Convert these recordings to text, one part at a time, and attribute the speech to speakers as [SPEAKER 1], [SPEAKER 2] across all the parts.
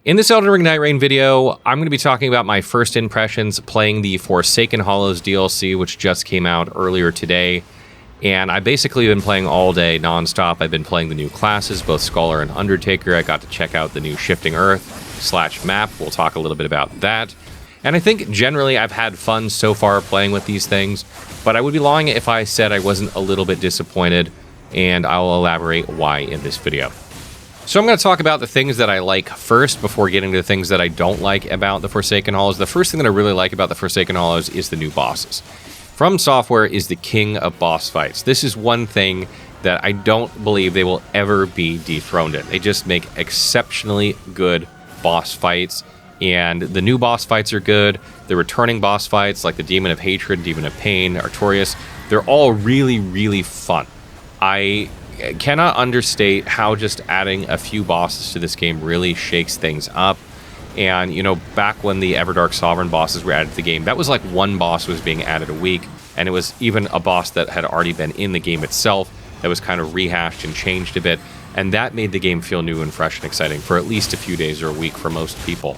[SPEAKER 1] In this Elden Ring Nightreign video, I'm going to be talking about my first impressions playing the Forsaken Hollows DLC, which just came out earlier today. And I basically been playing all day nonstop. I've been playing the new classes, both Scholar and Undertaker. I got to check out the new Shifting Earth / map. We'll talk a little bit about that. And I think generally I've had fun so far playing with these things, but I would be lying if I said I wasn't a little bit disappointed, and I'll elaborate why in this video. So I'm going to talk about the things that I like first before getting to the things that I don't like about the Forsaken Hollows. The first thing that I really like about the Forsaken Hollows is the new bosses. FromSoftware is the king of boss fights. This is one thing that I don't believe they will ever be dethroned in. They just make exceptionally good boss fights, and the new boss fights are good. The returning boss fights, like the Demon of Hatred, Demon of Pain, Artorias, they're all really, really fun. I cannot understate how just adding a few bosses to this game really shakes things up. And, you know, back when the Everdark Sovereign bosses were added to the game, that was like one boss was being added a week, and it was even a boss that had already been in the game itself that was kind of rehashed and changed a bit, and that made the game feel new and fresh and exciting for at least a few days or a week for most people.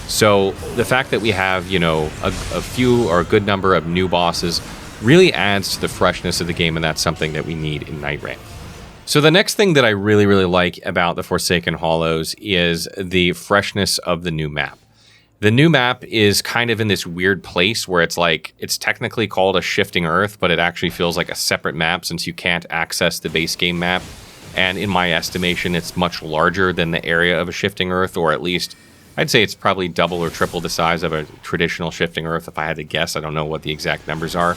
[SPEAKER 1] So the fact that we have, you know, a few or a good number of new bosses really adds to the freshness of the game, and that's something that we need in Nightreign. So the next thing that I really, really like about the Forsaken Hollows is the freshness of the new map. The new map is kind of in this weird place where it's like, it's technically called a Shifting Earth, but it actually feels like a separate map since you can't access the base game map. And in my estimation, it's much larger than the area of a Shifting Earth, or at least I'd say it's probably double or triple the size of a traditional Shifting Earth if I had to guess. I don't know what the exact numbers are.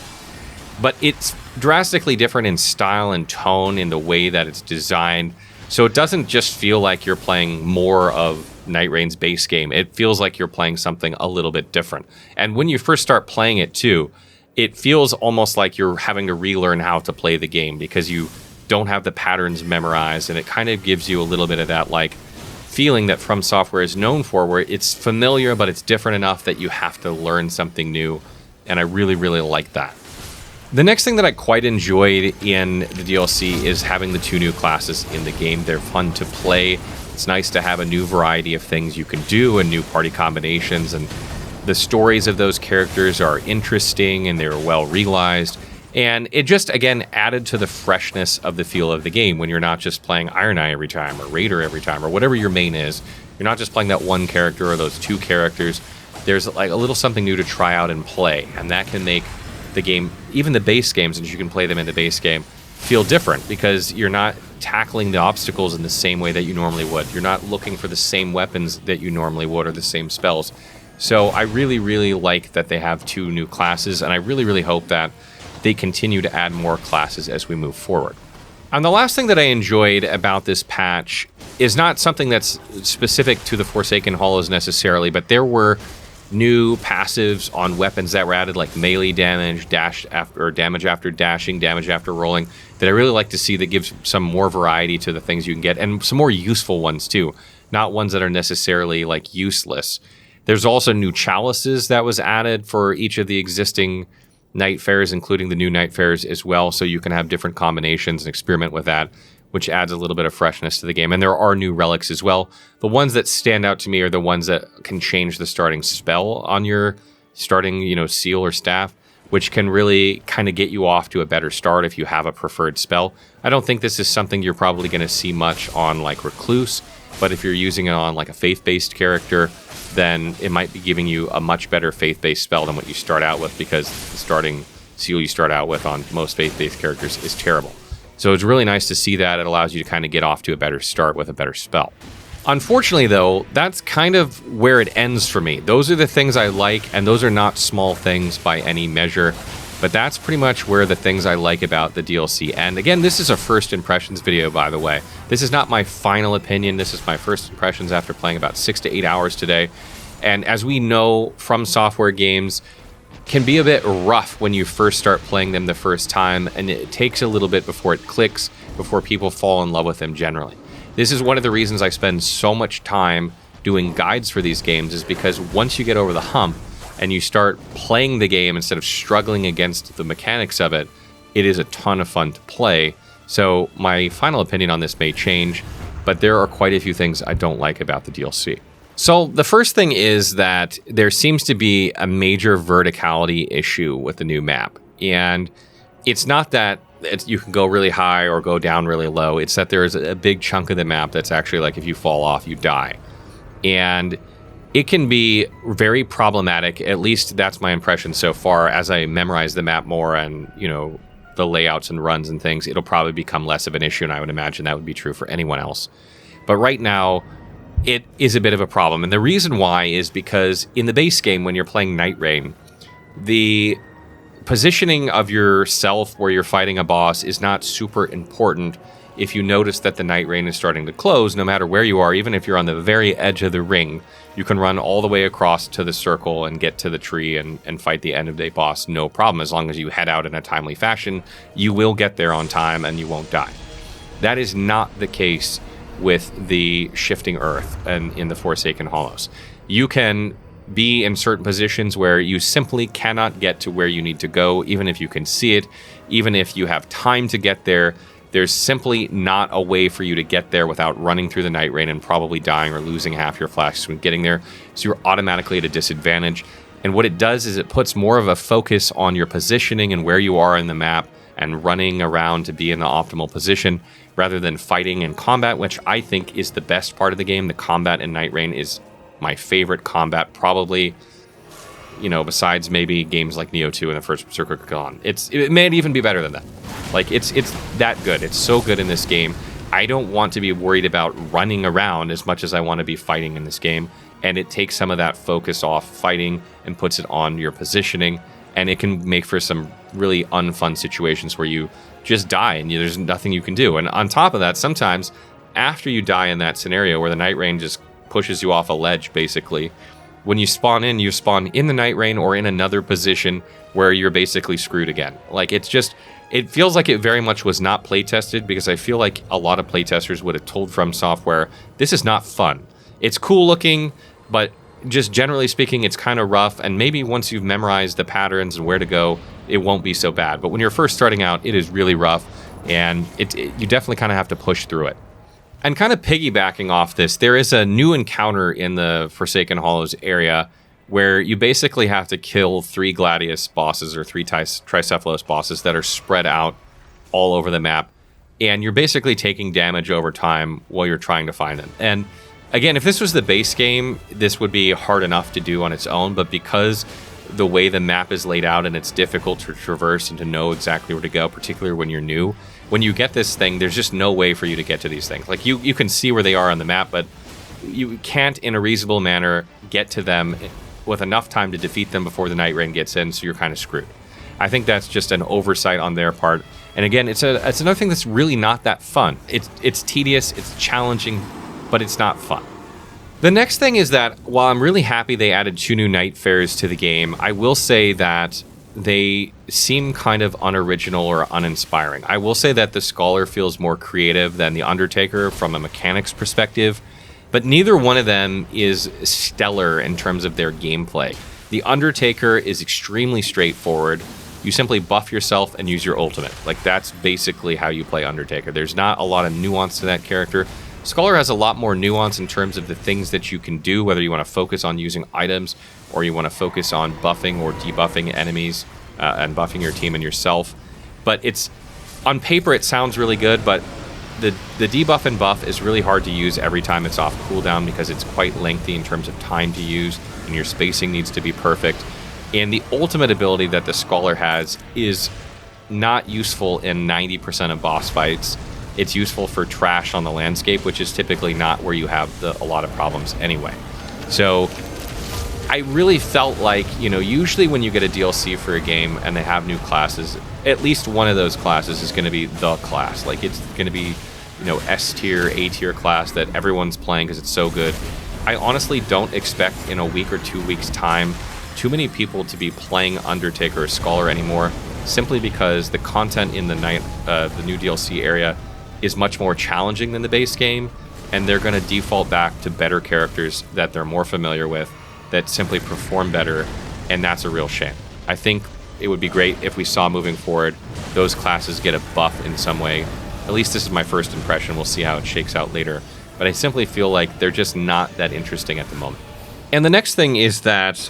[SPEAKER 1] But it's drastically different in style and tone in the way that it's designed. So it doesn't just feel like you're playing more of Nightreign's base game. It feels like you're playing something a little bit different. And when you first start playing it too, it feels almost like you're having to relearn how to play the game because you don't have the patterns memorized, and it kind of gives you a little bit of that like feeling that FromSoftware is known for, where it's familiar but it's different enough that you have to learn something new. And I really, really like that. The next thing that I quite enjoyed in the DLC is having the two new classes in the game. They're fun to play. It's nice to have a new variety of things you can do and new party combinations, and the stories of those characters are interesting and they're well realized. And it just, again, added to the freshness of the feel of the game when you're not just playing Iron Eye every time or Raider every time or whatever your main is. You're not just playing that one character or those two characters. There's like a little something new to try out and play, and that can make the game, even the base games, since you can play them in the base game, feel different because you're not tackling the obstacles in the same way that you normally would. You're not looking for the same weapons that you normally would or the same spells. So I really, really like that they have two new classes, and I really, really hope that they continue to add more classes as we move forward. And the last thing that I enjoyed about this patch is not something that's specific to the Forsaken Hollows necessarily, but there were new passives on weapons that were added, like melee damage, damage after dashing, damage after rolling, that I really like to see, that gives some more variety to the things you can get, and some more useful ones too, not ones that are necessarily like useless. There's also new chalices that was added for each of the existing Nightfarers, including the new Nightfarers as well, so you can have different combinations and experiment with that, which adds a little bit of freshness to the game. And there are new relics as well. The ones that stand out to me are the ones that can change the starting spell on your starting, you know, seal or staff, which can really kind of get you off to a better start if you have a preferred spell. I don't think this is something you're probably going to see much on like Recluse, but if you're using it on like a faith-based character, then it might be giving you a much better faith-based spell than what you start out with, because the starting seal you start out with on most faith-based characters is terrible. So it's really nice to see that. It allows you to kind of get off to a better start with a better spell. Unfortunately, though, that's kind of where it ends for me. Those are the things I like, and those are not small things by any measure, but that's pretty much where the things I like about the DLC. And again, this is a first impressions video, by the way. This is not my final opinion. This is my first impressions after playing about 6 to 8 hours today. And as we know, FromSoftware games can be a bit rough when you first start playing them the first time, and it takes a little bit before it clicks, before people fall in love with them generally. This is one of the reasons I spend so much time doing guides for these games, is because once you get over the hump and you start playing the game instead of struggling against the mechanics of it, it is a ton of fun to play. So my final opinion on this may change, but there are quite a few things I don't like about the DLC. So the first thing is that there seems to be a major verticality issue with the new map. And it's not that you can go really high or go down really low. It's that there's a big chunk of the map that's actually like if you fall off, you die. And it can be very problematic. At least that's my impression so far. As I memorize the map more and, the layouts and runs and things, it'll probably become less of an issue. And I would imagine that would be true for anyone else. But right now, it is a bit of a problem. And the reason why is because in the base game, when you're playing Nightreign, the positioning of yourself where you're fighting a boss is not super important. If you notice that the Nightreign is starting to close, no matter where you are, even if you're on the very edge of the ring, you can run all the way across to the circle and get to the tree and fight the end of day boss, no problem. As long as you head out in a timely fashion, you will get there on time and you won't die. That is not the case with the Shifting Earth and in the Forsaken Hollows. You can be in certain positions where you simply cannot get to where you need to go, even if you can see it, even if you have time to get there. There's simply not a way for you to get there without running through the Nightreign and probably dying or losing half your flasks when getting there. So you're automatically at a disadvantage. And what it does is it puts more of a focus on your positioning and where you are in the map and running around to be in the optimal position rather than fighting and combat, which I think is the best part of the game. The combat in Nightreign is my favorite combat, probably, besides maybe games like Neo 2 and the First Berserker Gone. It may even be better than that. Like, it's that good. It's so good in this game. I don't want to be worried about running around as much as I want to be fighting in this game. And it takes some of that focus off fighting and puts it on your positioning. And it can make for some really unfun situations where you just die and there's nothing you can do. And on top of that, sometimes after you die in that scenario where the Nightreign just pushes you off a ledge, basically, when you spawn in the Nightreign or in another position where you're basically screwed again. Like, it feels like it very much was not play tested, because I feel like a lot of playtesters would have told FromSoftware, this is not fun. It's cool looking, but just generally speaking, it's kind of rough. And maybe once you've memorized the patterns and where to go, it won't be so bad. But when you're first starting out, it is really rough, and you definitely kind of have to push through it. And kind of piggybacking off this, there is a new encounter in the Forsaken Hollows area where you basically have to kill 3 Gladius bosses or 3 Tricephalos bosses that are spread out all over the map. And you're basically taking damage over time while you're trying to find them. And again, if this was the base game, this would be hard enough to do on its own. But because the way the map is laid out and it's difficult to traverse and to know exactly where to go, particularly when you're new, when you get this thing, there's just no way for you to get to these things. Like, you can see where they are on the map, but you can't in a reasonable manner get to them with enough time to defeat them before the Nightreign gets in, so you're kind of screwed. I think that's just an oversight on their part. And again, it's another thing that's really not that fun. It's tedious, it's challenging, but it's not fun. The next thing is that while I'm really happy they added 2 new Nightfarers to the game, I will say that they seem kind of unoriginal or uninspiring. I will say that the Scholar feels more creative than the Undertaker from a mechanics perspective, but neither one of them is stellar in terms of their gameplay. The Undertaker is extremely straightforward. You simply buff yourself and use your ultimate. Like, that's basically how you play Undertaker. There's not a lot of nuance to that character. Scholar has a lot more nuance in terms of the things that you can do, whether you want to focus on using items or you want to focus on buffing or debuffing enemies and buffing your team and yourself. But on paper, it sounds really good, but the debuff and buff is really hard to use every time it's off cooldown because it's quite lengthy in terms of time to use, and your spacing needs to be perfect. And the ultimate ability that the Scholar has is not useful in 90% of boss fights. It's useful for trash on the landscape, which is typically not where you have a lot of problems anyway. So I really felt like, usually when you get a DLC for a game and they have new classes, at least one of those classes is going to be the class. Like, it's going to be, S tier, A tier class that everyone's playing because it's so good. I honestly don't expect in a week or 2 weeks' time too many people to be playing Undertaker or Scholar anymore, simply because the content in the new DLC area is much more challenging than the base game, and they're going to default back to better characters that they're more familiar with, that simply perform better, and that's a real shame. I think it would be great if we saw moving forward those classes get a buff in some way. At least this is my first impression. We'll see how it shakes out later. but I simply feel like they're just not that interesting at the moment. And the next thing is that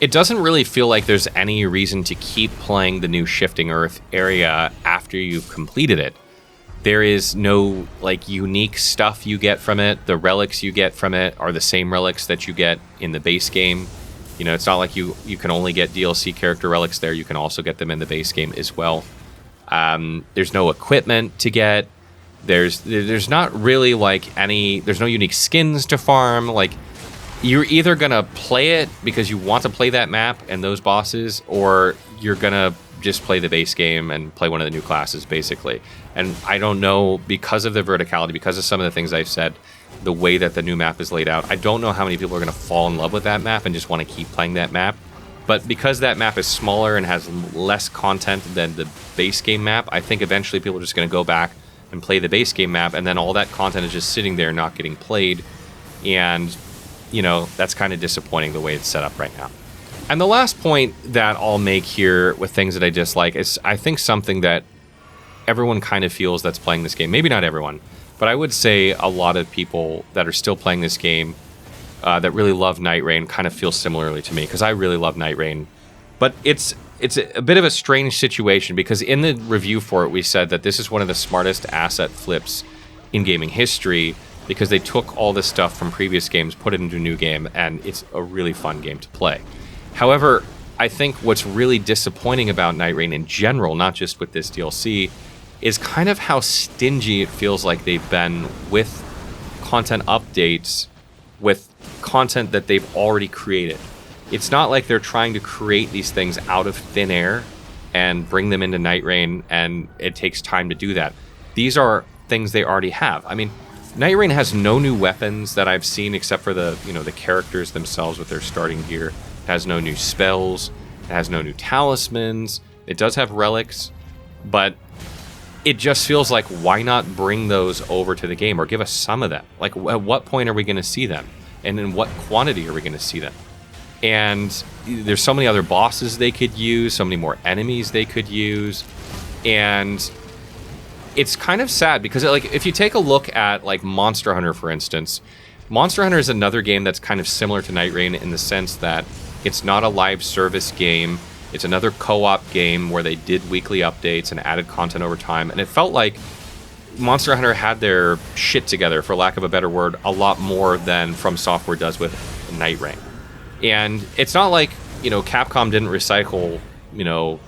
[SPEAKER 1] it doesn't really feel like there's any reason to keep playing the new Shifting Earth area after you've completed it. There is no like unique stuff you get from it. The relics you get from it are the same relics that you get in the base game. You know, it's not like you can only get DLC character relics there. You can also get them in the base game as well. There's no equipment to get. There's not really like there's no unique skins to farm. Like, you're either gonna play it because you want to play that map and those bosses, or you're gonna just play the base game and play one of the new classes, basically. And I don't know, because of the verticality, because of some of the things I've said, the way that the new map is laid out, I don't know how many people are going to fall in love with that map and just want to keep playing that map. But because that map is smaller and has less content than the base game map, I think eventually people are just going to go back and play the base game map, and then all that content is just sitting there not getting played. And, you know, that's kind of disappointing the way it's set up right now. And the last point that I'll make here with things that I dislike is, I think, something that everyone kind of feels that's playing this game. Maybe not everyone, but I would say a lot of people that are still playing this game that really love Nightreign kind of feel similarly to me, because I really love Nightreign. But it's a bit of a strange situation, because in the review for it, we said that this is one of the smartest asset flips in gaming history, because they took all this stuff from previous games, put it into a new game, and it's a really fun game to play. However, I think what's really disappointing about Nightreign in general, not just with this DLC, is kind of how stingy it feels like they've been with content updates, with content that they've already created. It's not like they're trying to create these things out of thin air and bring them into Nightreign, and it takes time to do that. These are things they already have. I mean, Nightreign has no new weapons that I've seen, except for the characters themselves with their starting gear. It has no new spells. It has no new talismans. It does have relics, but it just feels like, why not bring those over to the game, or give us some of them? Like, at what point are we going to see them? And in what quantity are we going to see them? And there's so many other bosses they could use, so many more enemies they could use. And it's kind of sad, because like, if you take a look at like Monster Hunter, for instance, Monster Hunter is another game that's kind of similar to Nightreign in the sense that it's not a live service game. It's another co-op game where they did weekly updates and added content over time. And it felt like Monster Hunter had their shit together, for lack of a better word, a lot more than FromSoftware does with Nightreign. And it's not like, Capcom didn't recycle,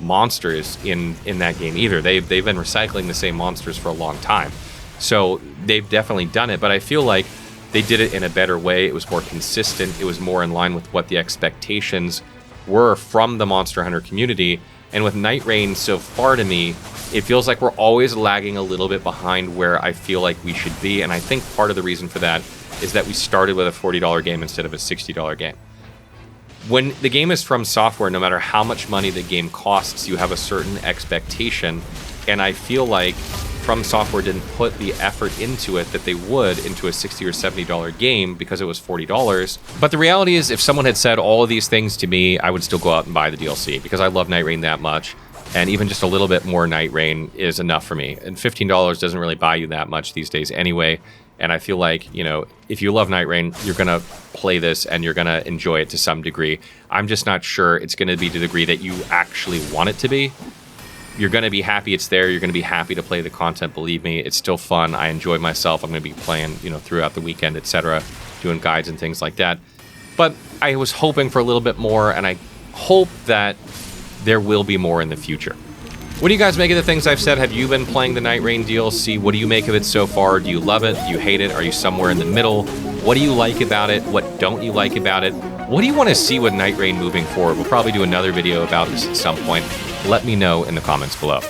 [SPEAKER 1] monsters in that game either. They've been recycling the same monsters for a long time. So they've definitely done it, but I feel like they did it in a better way. It was more consistent. It was more in line with what the expectations were from the Monster Hunter community. And with Nightreign, so far to me, it feels like we're always lagging a little bit behind where I feel like we should be. And I think part of the reason for that is that we started with a $40 game instead of a $60 game. When the game is from software, no matter how much money the game costs, you have a certain expectation. And I feel like FromSoftware didn't put the effort into it that they would into a $60 or $70 game because it was $40. But the reality is, if someone had said all of these things to me, I would still go out and buy the DLC, because I love Nightreign that much. And even just a little bit more Nightreign is enough for me. And $15 doesn't really buy you that much these days anyway. And I feel like, if you love Nightreign, you're going to play this and you're going to enjoy it to some degree. I'm just not sure it's going to be to the degree that you actually want it to be. You're going to be happy it's there. You're going to be happy to play the content. Believe me, it's still fun. I enjoy myself. I'm going to be playing, throughout the weekend, etc., doing guides and things like that. But I was hoping for a little bit more, and I hope that there will be more in the future. What do you guys make of the things I've said? Have you been playing the Nightreign DLC? What do you make of it so far? Do you love it? Do you hate it? Are you somewhere in the middle? What do you like about it? What don't you like about it? What do you want to see with Nightreign moving forward? We'll probably do another video about this at some point. Let me know in the comments below.